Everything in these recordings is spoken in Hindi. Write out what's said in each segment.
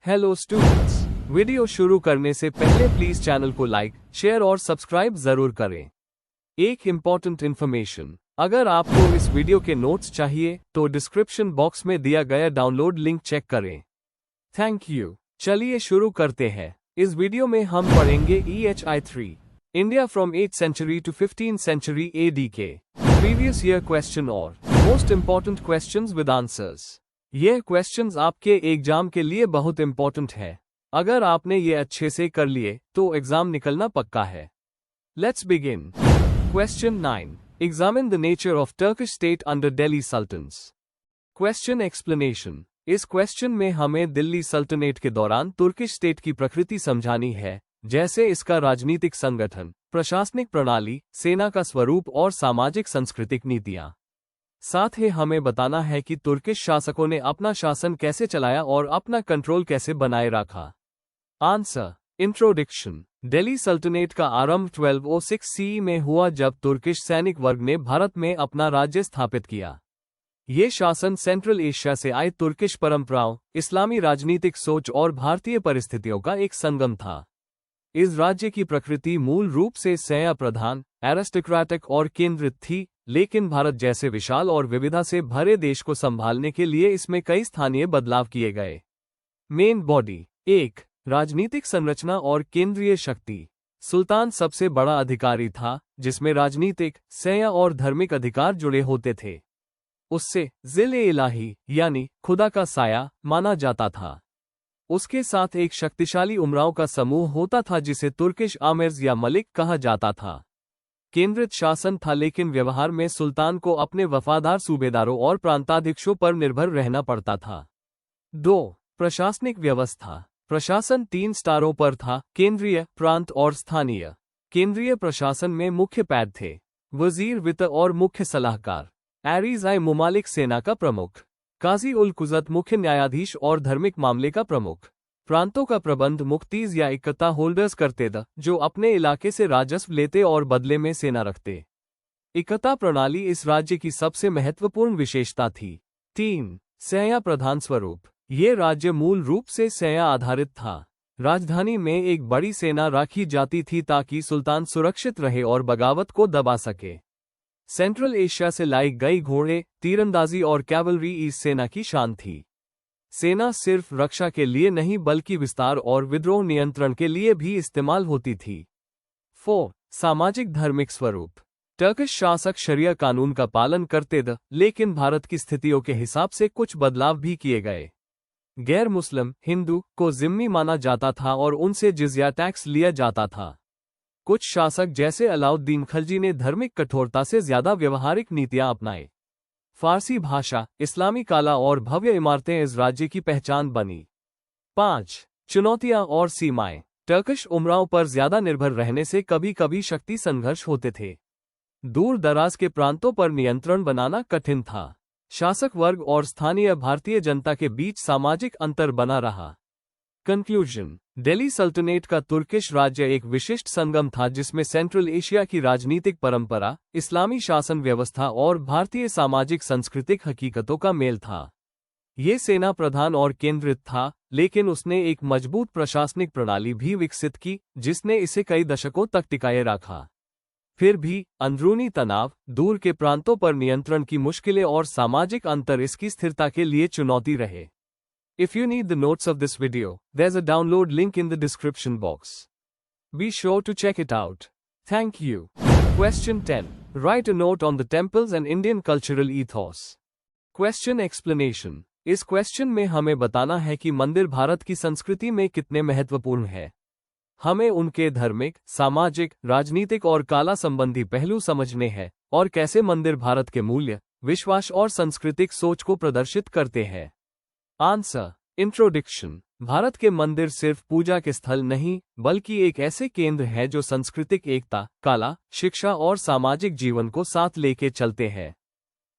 हेलो स्टूडेंट्स, वीडियो शुरू करने से पहले प्लीज चैनल को लाइक, शेयर और सब्सक्राइब जरूर करें। एक इम्पॉर्टेंट इन्फॉर्मेशन, अगर आपको इस वीडियो के नोट्स चाहिए तो डिस्क्रिप्शन बॉक्स में दिया गया डाउनलोड लिंक चेक करें। Thank you. चलिए शुरू करते हैं। इस वीडियो में हम पढ़ेंगे EHI3 India from 8th century to 15th century AD के प्रीवियस ईयर क्वेश्चन और most important questions with answers. ये क्वेश्चंस आपके एग्जाम के लिए बहुत इम्पोर्टेंट है। अगर आपने ये अच्छे से कर लिए तो एग्जाम निकलना पक्का है। Let's begin. Question 9, examine the nature of Turkish state under Delhi sultanate. Question explanation. इस क्वेश्चन में हमें दिल्ली सल्तनत के दौरान तुर्किश स्टेट की प्रकृति समझानी है, जैसे इसका राजनीतिक संगठन, प्रशासनिक प्रणाली, सेना का स्वरूप और सामाजिक सांस्कृतिक नीतियां। साथ ही हमें बताना है कि तुर्किश शासकों ने अपना शासन कैसे चलाया और अपना कंट्रोल कैसे बनाए रखा। आंसर। इंट्रोडक्शन। दिल्ली सल्तनत का आरंभ 1206 CE में हुआ जब तुर्किश सैनिक वर्ग ने भारत में अपना राज्य स्थापित किया। ये शासन सेंट्रल एशिया से आए तुर्किश परंपराओं, इस्लामी राजनीतिक सोच और भारतीय परिस्थितियों का एक संगम था। इस राज्य की प्रकृति मूल रूप से सेना प्रधान, एरिस्टोक्रेटिक और केंद्रित थी, लेकिन भारत जैसे विशाल और विविधता से भरे देश को संभालने के लिए इसमें कई स्थानीय बदलाव किए गए। Main body. 1. राजनीतिक संरचना और केंद्रीय शक्ति। सुल्तान सबसे बड़ा अधिकारी था, जिसमें राजनीतिक, सेना और धार्मिक अधिकार जुड़े होते थे। उससे जिल-ए-इलाही यानी खुदा का साया माना जाता था। उसके साथ एक शक्तिशाली उमराव का समूह होता था जिसे तुर्किश आमिर्स या मलिक कहा जाता था। केंद्रित शासन था, लेकिन व्यवहार में सुल्तान को अपने वफादार सूबेदारों और प्रांताध्यक्षों पर निर्भर रहना पड़ता था। 2. प्रशासनिक व्यवस्था। प्रशासन 3 स्तरों पर था: केंद्रीय, प्रांत और स्थानीय। केंद्रीय प्रशासन में मुख्य पैद थे: वजीर, वित्त और मुख्य सलाहकार। एरीज-ए-मुमालिक सेना का प्रमुख। काजी-उल-कुज़त मुख्य न्यायाधीश और धार्मिक मामले का प्रमुख। प्रांतों का प्रबंध मुख्तीज या इकता होल्डर्स करते थे, जो अपने इलाके से राजस्व लेते और बदले में सेना रखते। इकता प्रणाली इस राज्य की सबसे महत्वपूर्ण विशेषता थी। 3. सेना प्रधान स्वरूप। ये राज्य मूल रूप से सेना आधारित था। राजधानी में एक बड़ी सेना रखी जाती थी ताकि सुल्तान सुरक्षित रहे और बगावत को दबा सके। सेंट्रल एशिया से लाई गई घोड़े, तीरंदाजी और कैवलरी इस सेना की शान थी। सेना सिर्फ रक्षा के लिए नहीं बल्कि विस्तार और विद्रोह नियंत्रण के लिए भी इस्तेमाल होती थी। 4. सामाजिक धार्मिक स्वरूप। टर्किश शासक शरिया कानून का पालन करते थे, लेकिन भारत की स्थितियों के हिसाब से कुछ बदलाव भी किए गए। गैर मुस्लिम हिंदू को जिम्मी माना जाता था और उनसे जिज़्या टैक्स लिया जाता था। कुछ शासक जैसे अलाउद्दीन खलजी ने धार्मिक कठोरता से ज्यादा व्यवहारिक नीतियां अपनाई। फारसी भाषा, इस्लामी कला और भव्य इमारतें इस राज्य की पहचान बनी। 5. चुनौतियां और सीमाएं। टर्किश उमराव पर ज्यादा निर्भर रहने से कभी कभी शक्ति संघर्ष होते थे। दूर दराज के प्रांतों पर नियंत्रण बनाना कठिन था। शासक वर्ग और स्थानीय भारतीय जनता के बीच सामाजिक अंतर बना रहा। कंक्लूजन। दिल्ली सल्तनत का तुर्किश राज्य एक विशिष्ट संगम था जिसमें सेंट्रल एशिया की राजनीतिक परंपरा, इस्लामी शासन व्यवस्था और भारतीय सामाजिक सांस्कृतिक हकीकतों का मेल था। ये सेना प्रधान और केंद्रित था, लेकिन उसने एक मजबूत प्रशासनिक प्रणाली भी विकसित की जिसने इसे कई दशकों तक टिकाए रखा। फिर भी अंदरूनी तनाव, दूर के प्रांतों पर नियंत्रण की मुश्किलें और सामाजिक अंतर इसकी स्थिरता के लिए चुनौती रहे। If you need the notes of this video, there's a download link in the description box. Be sure to check it out. Thank you. Question 10. Write a note on the temples and Indian cultural ethos. Question explanation. इस क्वेश्चन में हमें बताना है कि मंदिर भारत की संस्कृति में कितने महत्वपूर्ण है। हमें उनके धार्मिक, सामाजिक, राजनीतिक और कला संबंधी पहलू समझने हैं और कैसे मंदिर भारत के मूल्य, विश्वास और सांस्कृतिक सोच को प्रदर्शित करते हैं। आंसर। इंट्रोडक्शन। भारत के मंदिर सिर्फ पूजा के स्थल नहीं, बल्कि एक ऐसे केंद्र है जो सांस्कृतिक एकता, कला, शिक्षा और सामाजिक जीवन को साथ लेके चलते हैं।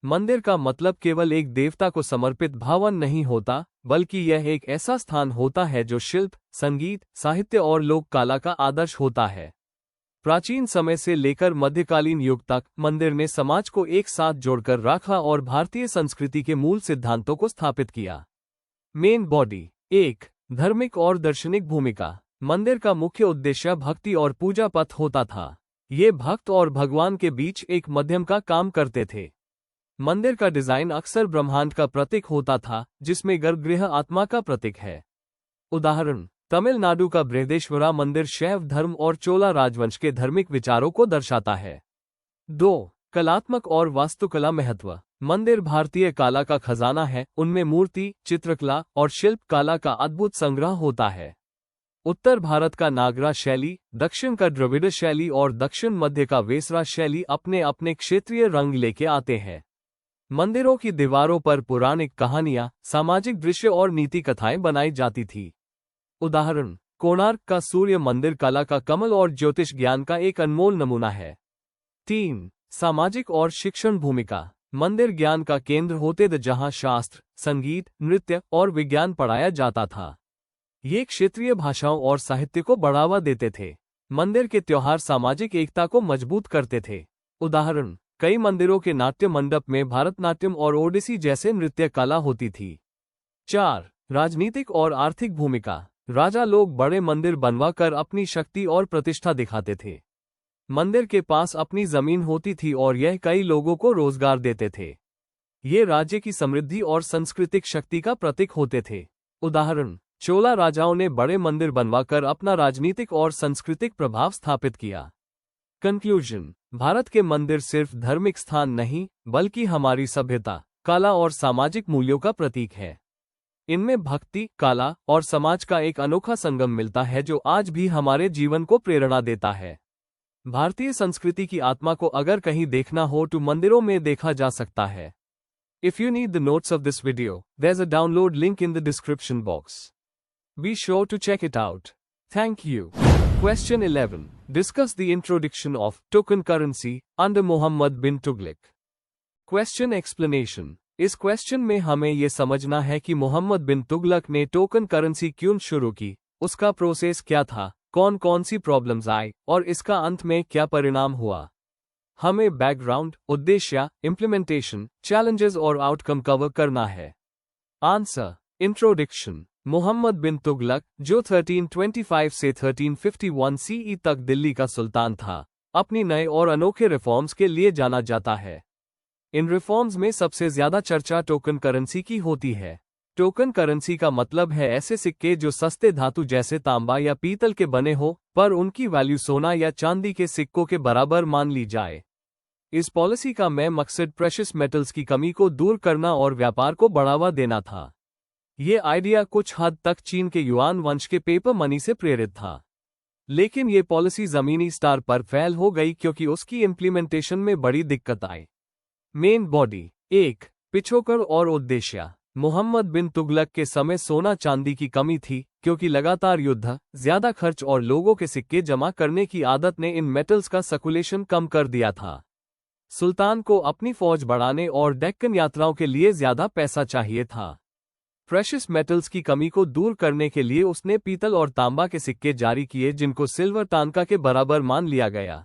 मंदिर का मतलब केवल एक देवता को समर्पित भवन नहीं होता, बल्कि यह एक ऐसा स्थान होता है जो शिल्प, संगीत, साहित्य और लोक कला का आदर्श होता है। प्राचीन समय से लेकर मध्यकालीन युग तक मंदिर ने समाज को एक साथ जोड़कर रखा और भारतीय संस्कृति के मूल सिद्धांतों को स्थापित किया। Main body. 1. धार्मिक और दार्शनिक भूमिका। मंदिर का मुख्य उद्देश्य भक्ति और पूजा पथ होता था। ये भक्त और भगवान के बीच एक माध्यम का काम करते थे। मंदिर का डिजाइन अक्सर ब्रह्मांड का प्रतीक होता था, जिसमें गर्भगृह आत्मा का प्रतीक है। उदाहरण, तमिलनाडु का बृहदेश्वरा मंदिर शैव धर्म और चोला राजवंश के धार्मिक विचारों को दर्शाता है। 2. कलात्मक और वास्तुकला महत्व। मंदिर भारतीय कला का खजाना है। उनमें मूर्ति, चित्रकला और शिल्प कला का अद्भुत संग्रह होता है। उत्तर भारत का नागरा शैली, दक्षिण का द्रविड़ शैली और दक्षिण मध्य का वेसरा शैली अपने अपने क्षेत्रीय रंग लेके आते हैं। मंदिरों की दीवारों पर पौराणिक कहानियां, सामाजिक दृश्य और नीति कथाएं बनाई जाती थी। उदाहरण, कोणार्क का सूर्य मंदिर कला का कमल और ज्योतिष ज्ञान का एक अनमोल नमूना है। 3. सामाजिक और शिक्षण भूमिका। मंदिर ज्ञान का केंद्र होते थे, जहां शास्त्र, संगीत, नृत्य और विज्ञान पढ़ाया जाता था। ये क्षेत्रीय भाषाओं और साहित्य को बढ़ावा देते थे। मंदिर के त्योहार सामाजिक एकता को मजबूत करते थे। उदाहरण, कई मंदिरों के नाट्य मंडप में भारतनाट्यम और ओडिसी जैसे नृत्य कला होती थी। 4. राजनीतिक और आर्थिक भूमिका। राजा लोग बड़े मंदिर बनवाकर अपनी शक्ति और प्रतिष्ठा दिखाते थे। मंदिर के पास अपनी जमीन होती थी और यह कई लोगों को रोजगार देते थे। ये राज्य की समृद्धि और सांस्कृतिक शक्ति का प्रतीक होते थे। उदाहरण, चोला राजाओं ने बड़े मंदिर बनवाकर अपना राजनीतिक और सांस्कृतिक प्रभाव स्थापित किया। कंक्लूजन, भारत के मंदिर सिर्फ धार्मिक स्थान नहीं, बल्कि हमारी सभ्यता, कला और सामाजिक मूल्यों का प्रतीक है। इनमें भक्ति, कला और समाज का एक अनोखा संगम मिलता है, जो आज भी हमारे जीवन को प्रेरणा देता है। भारतीय संस्कृति की आत्मा को अगर कहीं देखना हो तो मंदिरों में देखा जा सकता है। If you need the notes of this video, there's a download link in the description box. Be sure to check it out. Thank you. Question 11. Discuss the introduction of token currency under Muhammad bin Tughlaq. Question explanation. इस क्वेश्चन में हमें ये समझना है कि मोहम्मद बिन तुगलक ने टोकन करेंसी क्यों शुरू की, उसका प्रोसेस क्या था, कौन कौन सी प्रॉब्लम्स आई और इसका अंत में क्या परिणाम हुआ। हमें बैकग्राउंड, उद्देश्य, इम्प्लीमेंटेशन, चैलेंजेस और आउटकम कवर करना है। आंसर। इंट्रोडक्शन। मोहम्मद बिन तुगलक, जो 1325 से 1351 सीई तक दिल्ली का सुल्तान था, अपनी नए और अनोखे रिफॉर्म्स के लिए जाना जाता है। इन रिफॉर्म्स में सबसे ज्यादा चर्चा टोकन करेंसी की होती है। टोकन करेंसी का मतलब है ऐसे सिक्के जो सस्ते धातु जैसे तांबा या पीतल के बने हो, पर उनकी वैल्यू सोना या चांदी के सिक्कों के बराबर मान ली जाए। इस पॉलिसी का मेन मकसद प्रेशियस मेटल्स की कमी को दूर करना और व्यापार को बढ़ावा देना था। ये आइडिया कुछ हद तक चीन के युआन वंश के पेपर मनी से प्रेरित था, लेकिन ये पॉलिसी जमीनी स्तर पर फेल हो गई क्योंकि उसकी इम्प्लीमेंटेशन में बड़ी दिक्कत आई। Main body. 1. पिछोकड़ और उद्देश्य। मोहम्मद बिन तुगलक के समय सोना चांदी की कमी थी, क्योंकि लगातार युद्ध, ज्यादा खर्च और लोगों के सिक्के जमा करने की आदत ने इन मेटल्स का सर्कुलेशन कम कर दिया था। सुल्तान को अपनी फौज बढ़ाने और डेक्कन यात्राओं के लिए ज्यादा पैसा चाहिए था। प्रेशियस मेटल्स की कमी को दूर करने के लिए उसने पीतल और तांबा के सिक्के जारी किए, जिनको सिल्वर टांका के बराबर मान लिया गया।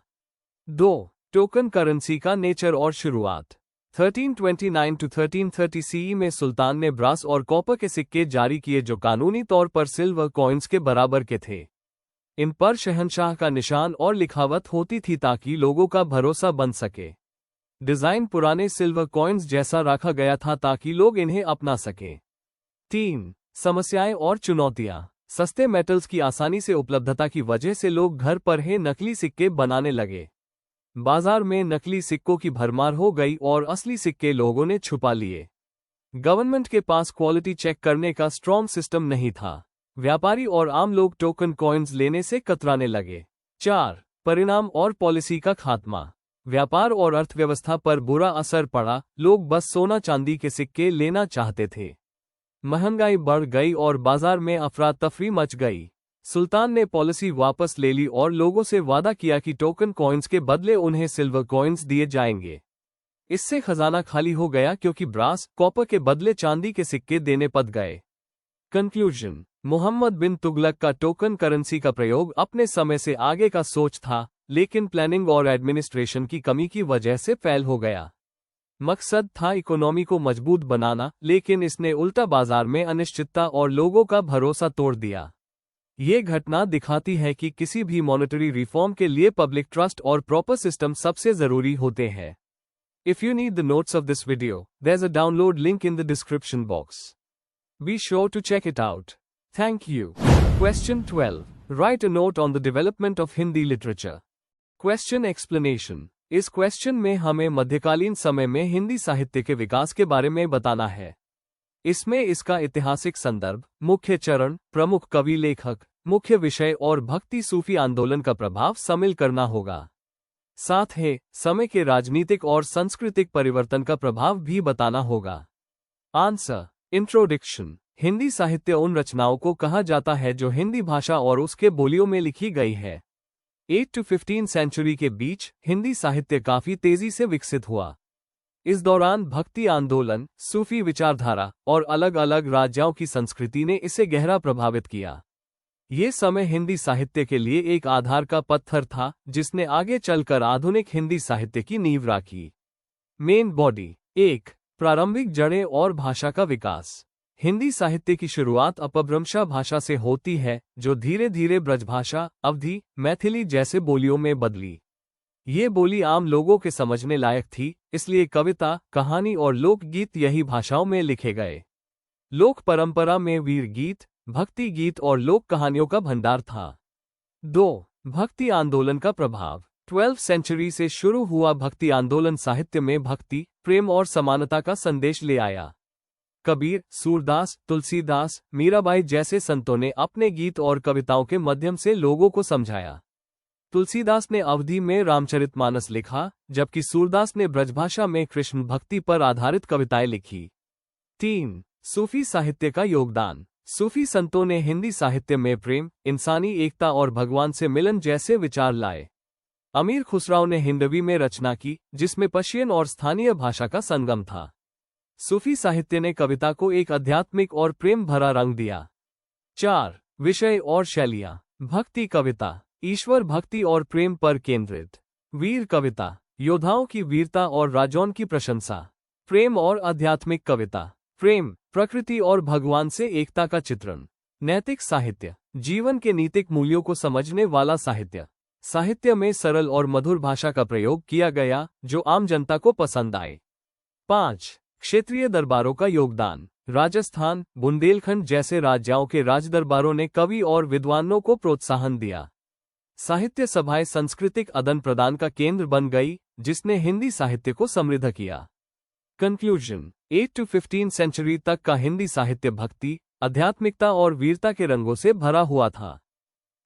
2. टोकन करेंसी का नेचर और शुरुआत। 1329 to 1330 सीई में सुल्तान ने ब्रास और कॉपर के सिक्के जारी किए, जो कानूनी तौर पर सिल्वर कॉइन्स के बराबर के थे। इन पर शहंशाह का निशान और लिखावट होती थी ताकि लोगों का भरोसा बन सके। डिजाइन पुराने सिल्वर कॉइन्स जैसा रखा गया था ताकि लोग इन्हें अपना सके। 3. समस्याएं और चुनौतियां। सस्ते मेटल्स की आसानी से उपलब्धता की वजह से लोग घर पर ही नकली सिक्के बनाने लगे। बाजार में नकली सिक्कों की भरमार हो गई और असली सिक्के लोगों ने छुपा लिए। गवर्नमेंट के पास क्वालिटी चेक करने का स्ट्रॉन्ग सिस्टम नहीं था। व्यापारी और आम लोग टोकन कॉइन्स लेने से कतराने लगे। 4. परिणाम और पॉलिसी का खात्मा। व्यापार और अर्थव्यवस्था पर बुरा असर पड़ा। लोग बस सोना चांदी के सिक्के लेना चाहते थे। महंगाई बढ़ गई और बाजार में अफरा तफरी मच गई। सुल्तान ने पॉलिसी वापस ले ली और लोगों से वादा किया कि टोकन कॉइन्स के बदले उन्हें सिल्वर कॉइन्स दिए जाएंगे। इससे खजाना खाली हो गया क्योंकि ब्रास, कॉपर के बदले चांदी के सिक्के देने पड़ गए। कंक्लूजन। मोहम्मद बिन तुगलक का टोकन करेंसी का प्रयोग अपने समय से आगे का सोच था, लेकिन प्लानिंग और एडमिनिस्ट्रेशन की कमी की वजह से फेल हो गया। मकसद था इकोनॉमी को मजबूत बनाना, लेकिन इसने उल्टा बाजार में अनिश्चितता और लोगों का भरोसा तोड़ दिया। ये घटना दिखाती है कि किसी भी मॉनेटरी रिफॉर्म के लिए पब्लिक ट्रस्ट और प्रॉपर सिस्टम सबसे जरूरी होते हैं। If you need the notes of this video, there's a download link in the description box. Be sure to check it out. Thank you. Question 12. Write a note on the development of Hindi literature. Question explanation. इस क्वेश्चन में हमें मध्यकालीन समय में हिंदी साहित्य के विकास के बारे में बताना है। इसमें इसका ऐतिहासिक संदर्भ, मुख्य चरण, प्रमुख कवि लेखक, मुख्य विषय और भक्ति सूफी आंदोलन का प्रभाव शामिल करना होगा। साथ ही समय के राजनीतिक और सांस्कृतिक परिवर्तन का प्रभाव भी बताना होगा। आंसर। इंट्रोडक्शन। हिंदी साहित्य उन रचनाओं को कहा जाता है जो हिंदी भाषा और उसके बोलियों में लिखी गई है। 8 to 15 सेंचुरी के बीच हिंदी साहित्य काफी तेजी से विकसित हुआ। इस दौरान भक्ति आंदोलन, सूफी विचारधारा और अलग अलग राज्यों की संस्कृति ने इसे गहरा प्रभावित किया। ये समय हिंदी साहित्य के लिए एक आधार का पत्थर था, जिसने आगे चलकर आधुनिक हिंदी साहित्य की नींव राखी। Main body. 1. प्रारंभिक जड़ें और भाषा का विकास। हिंदी साहित्य की शुरुआत अपभ्रंशा भाषा से होती है, जो धीरे धीरे ब्रजभाषा, अवधी, मैथिली जैसे बोलियों में बदली। ये बोली आम लोगों के समझने लायक थी, इसलिए कविता, कहानी और लोकगीत यही भाषाओं में लिखे गए। लोक परंपरा में वीर गीत, भक्ति गीत और लोक कहानियों का भंडार था। 2. भक्ति आंदोलन का प्रभाव। 12वीं सेंचुरी से शुरू हुआ भक्ति आंदोलन साहित्य में भक्ति, प्रेम और समानता का संदेश ले आया। कबीर, सूरदास, तुलसीदास, मीराबाई जैसे संतों ने अपने गीत और कविताओं के माध्यम से लोगों को समझाया। तुलसीदास ने अवधी में रामचरितमानस लिखा, जबकि सूरदास ने ब्रजभाषा में कृष्ण भक्ति पर आधारित कविताएं लिखी। 3. सूफी साहित्य का योगदान। सूफी संतों ने हिंदी साहित्य में प्रेम, इंसानी एकता और भगवान से मिलन जैसे विचार लाए। अमीर खुसराव ने हिंदवी में रचना की, जिसमें पर्शियन और स्थानीय भाषा का संगम था। सूफी साहित्य ने कविता को एक आध्यात्मिक और प्रेम भरा रंग दिया। 4. विषय और शैलियां। भक्ति कविता, ईश्वर भक्ति और प्रेम पर केंद्रित। वीर कविता, योद्धाओं की वीरता और राजौन की प्रशंसा। प्रेम और आध्यात्मिक कविता, प्रेम, प्रकृति और भगवान से एकता का चित्रण। नैतिक साहित्य, जीवन के नैतिक मूल्यों को समझने वाला साहित्य। साहित्य में सरल और मधुर भाषा का प्रयोग किया गया, जो आम जनता को पसंद आए। 5. क्षेत्रीय दरबारों का योगदान। राजस्थान, बुंदेलखंड जैसे राज्यों के राजदरबारों ने कवि और विद्वानों को प्रोत्साहन दिया। साहित्य सभाएं सांस्कृतिक आदान प्रदान का केंद्र बन गई, जिसने हिंदी साहित्य को समृद्ध किया। कंक्लूजन। 8 to 15 सेंचुरी तक का हिंदी साहित्य भक्ति, आध्यात्मिकता और वीरता के रंगों से भरा हुआ था।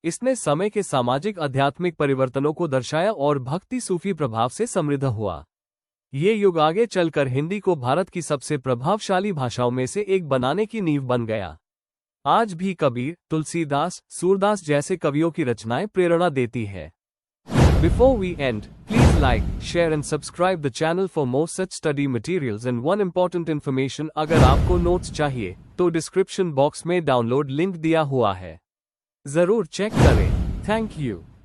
इसने समय के सामाजिक आध्यात्मिक परिवर्तनों को दर्शाया और भक्ति सूफी प्रभाव से समृद्ध हुआ। ये युग आगे चलकर हिंदी को भारत की सबसे प्रभावशाली भाषाओं में से एक बनाने की नींव बन गया। आज भी कबीर, तुलसीदास, सूरदास जैसे कवियों की रचनाएं प्रेरणा देती है। Before we end, please like, share and subscribe the channel for more such study materials and one important information। अगर आपको नोट्स चाहिए, तो डिस्क्रिप्शन बॉक्स में डाउनलोड लिंक दिया हुआ है। जरूर चेक करें। Thank you.